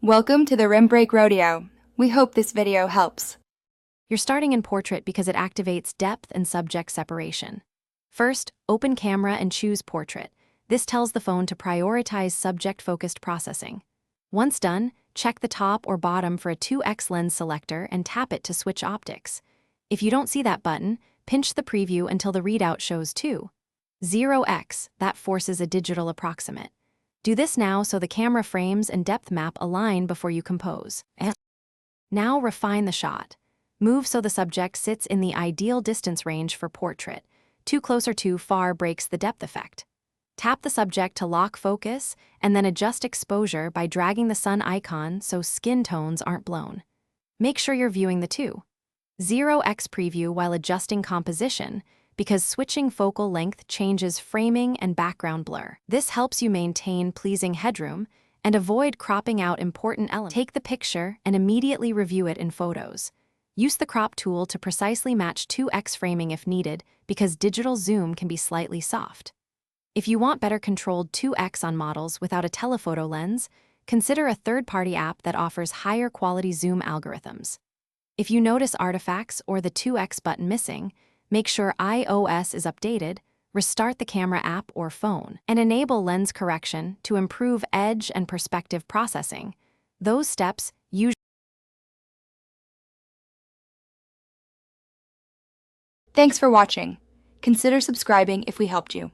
Welcome to the Rim Break Rodeo. We hope this video helps. You're starting in Portrait because it activates depth and subject separation. First, open camera and choose Portrait. This tells the phone to prioritize subject-focused processing. Once done, check the top or bottom for a 2x lens selector and tap it to switch optics. If you don't see that button, pinch the preview until the readout shows 0x, that forces a digital approximate. Do this now so the camera frames and depth map align before you compose. Now refine the shot. Move so the subject sits in the ideal distance range for Portrait. Too close or too far breaks the depth effect. Tap the subject to lock focus and then adjust exposure by dragging the sun icon so skin tones aren't blown. Make sure you're viewing the 0x preview while adjusting composition, because switching focal length changes framing and background blur. This helps you maintain pleasing headroom and avoid cropping out important elements. Take the picture and immediately review it in Photos. Use the crop tool to precisely match 2x framing if needed, because digital zoom can be slightly soft. If you want better controlled 2x on models without a telephoto lens, consider a third-party app that offers higher quality zoom algorithms. If you notice artifacts or the 2x button missing, make sure iOS is updated, restart the camera app or phone, and enable lens correction to improve edge and perspective processing. Those steps usually. Thanks for watching. Consider subscribing if we helped you.